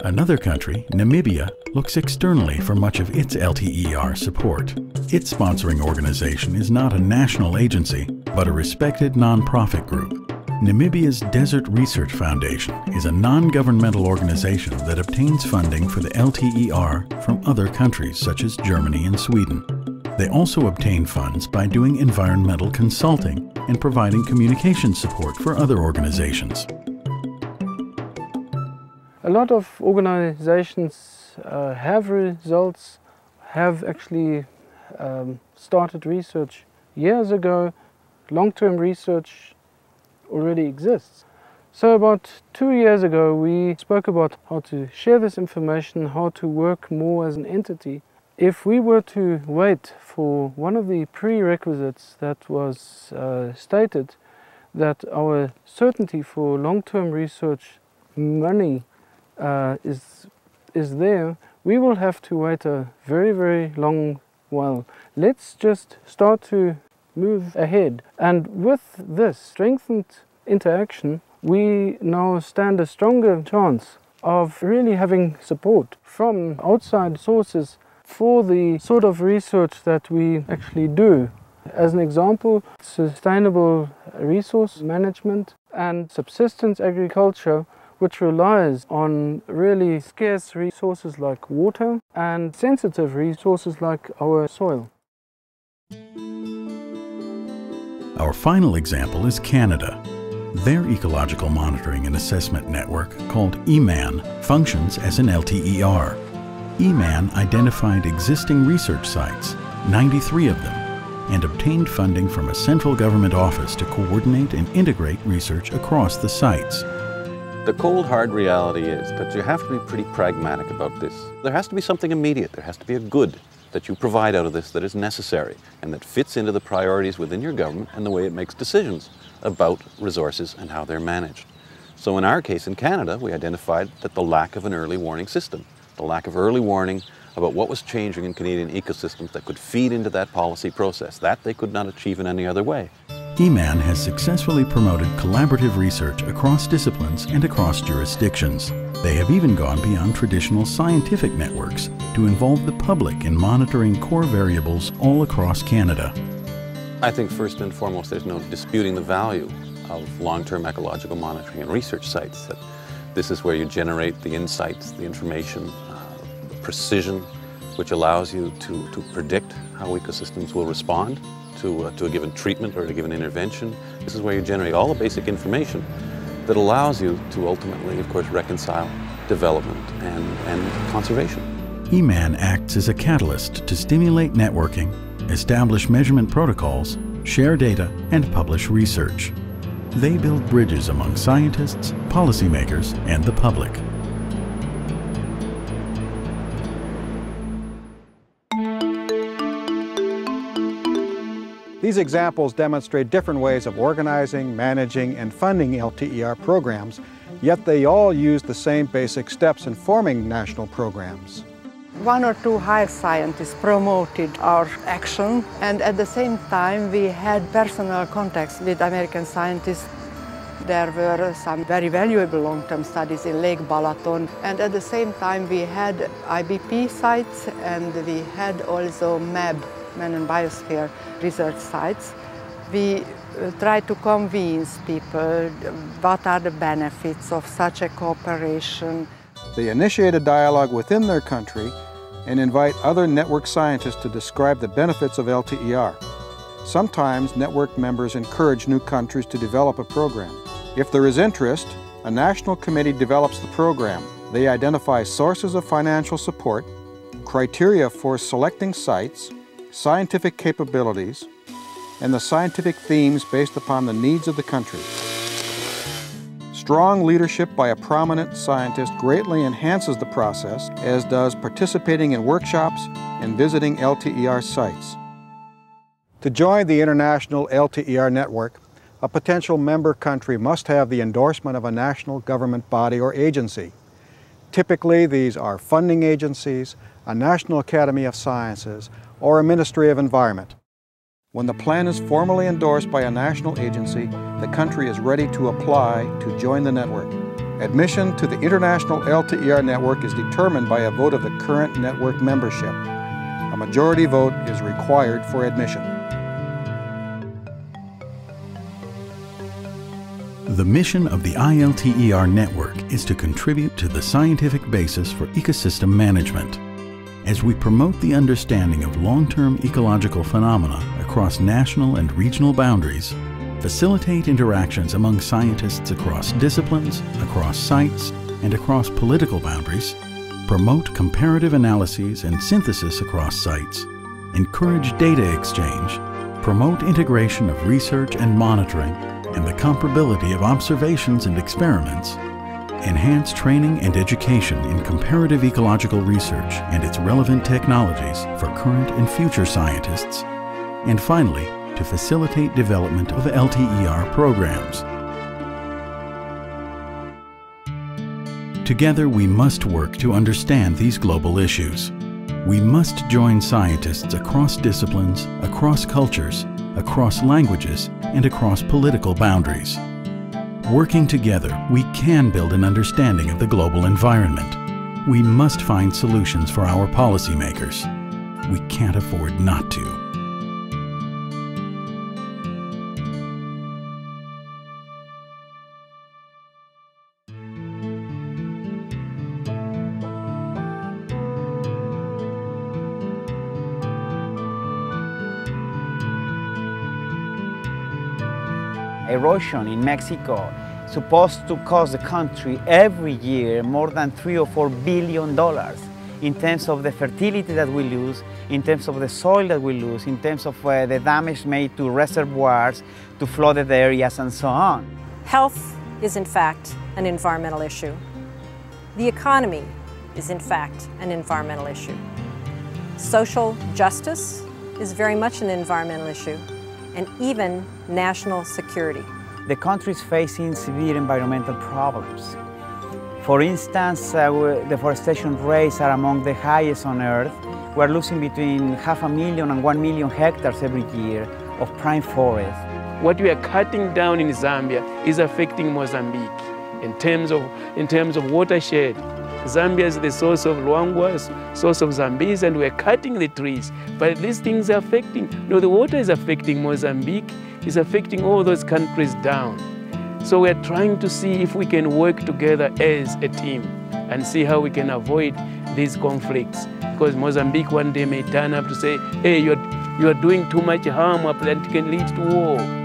Another country, Namibia, looks externally for much of its LTER support. Its sponsoring organization is not a national agency, but a respected non-profit group. Namibia's Desert Research Foundation is a non-governmental organization that obtains funding for the LTER from other countries such as Germany and Sweden. They also obtain funds by doing environmental consulting and providing communication support for other organizations. A lot of organizations have results, have actually started research years ago. Long-term research already exists. So about 2 years ago we spoke about how to share this information, how to work more as an entity. If we were to wait for one of the prerequisites that was stated, that our certainty for long-term research money is there, we will have to wait a very, very long while. Let's just start to move ahead. And with this strengthened interaction, we now stand a stronger chance of really having support from outside sources for the sort of research that we actually do. As an example, sustainable resource management and subsistence agriculture, which relies on really scarce resources like water and sensitive resources like our soil. Our final example is Canada. Their ecological monitoring and assessment network, called EMAN, functions as an LTER. EMAN identified existing research sites, 93 of them, and obtained funding from a central government office to coordinate and integrate research across the sites. The cold, hard reality is that you have to be pretty pragmatic about this. There has to be something immediate. There has to be a good that you provide out of this that is necessary and that fits into the priorities within your government and the way it makes decisions about resources and how they're managed. So in our case in Canada, we identified that the lack of an early warning system, the lack of early warning about what was changing in Canadian ecosystems that could feed into that policy process, that they could not achieve in any other way. EMAN has successfully promoted collaborative research across disciplines and across jurisdictions. They have even gone beyond traditional scientific networks to involve the public in monitoring core variables all across Canada. I think first and foremost there's no disputing the value of long-term ecological monitoring and research sites. That this is where you generate the insights, the information, the precision, which allows you to predict how ecosystems will respond to a given treatment or a given intervention. This is where you generate all the basic information that allows you to ultimately, of course, reconcile development and conservation. EMAN acts as a catalyst to stimulate networking, establish measurement protocols, share data, and publish research. They build bridges among scientists, policymakers, and the public. These examples demonstrate different ways of organizing, managing, and funding LTER programs, yet they all use the same basic steps in forming national programs. 1 or 2 higher scientists promoted our action, and at the same time we had personal contacts with American scientists. There were some very valuable long-term studies in Lake Balaton, and at the same time we had IBP sites and we had also MAB, Man and Biosphere research sites. We try to convince people what are the benefits of such a cooperation. They initiate a dialogue within their country and invite other network scientists to describe the benefits of LTER. Sometimes network members encourage new countries to develop a program. If there is interest, a national committee develops the program. They identify sources of financial support, criteria for selecting sites, scientific capabilities, and the scientific themes based upon the needs of the country. Strong leadership by a prominent scientist greatly enhances the process, as does participating in workshops and visiting LTER sites. To join the international LTER network, a potential member country must have the endorsement of a national government body or agency. Typically, these are funding agencies, a National Academy of Sciences, or a Ministry of Environment. When the plan is formally endorsed by a national agency, the country is ready to apply to join the network. Admission to the International LTER network is determined by a vote of the current network membership. A majority vote is required for admission. The mission of the ILTER network is to contribute to the scientific basis for ecosystem management. As we promote the understanding of long-term ecological phenomena across national and regional boundaries, facilitate interactions among scientists across disciplines, across sites, and across political boundaries, promote comparative analyses and synthesis across sites, encourage data exchange, promote integration of research and monitoring, and the comparability of observations and experiments, enhance training and education in comparative ecological research and its relevant technologies for current and future scientists, and finally, to facilitate development of LTER programs. Together, we must work to understand these global issues. We must join scientists across disciplines, across cultures, across languages, and across political boundaries. Working together, we can build an understanding of the global environment. We must find solutions for our policymakers. We can't afford not to. Erosion in Mexico supposed to cost the country every year more than $3 or $4 billion in terms of the fertility that we lose, in terms of the soil that we lose, in terms of the damage made to reservoirs, to flooded areas, and so on. Health is in fact an environmental issue. The economy is in fact an environmental issue. Social justice is very much an environmental issue, and even national security. The country is facing severe environmental problems. For instance, deforestation rates are among the highest on Earth. We're losing between 500,000 and 1 million hectares every year of prime forest. What we are cutting down in Zambia is affecting Mozambique in terms of watershed. Zambia is the source of Luangwa, source of Zambezi, and we're cutting the trees. But these things are affecting, the water is affecting Mozambique, is affecting all those countries down. So we're trying to see if we can work together as a team and see how we can avoid these conflicts. Because Mozambique one day may turn up to say, hey, you're doing too much harm up, that can lead to war.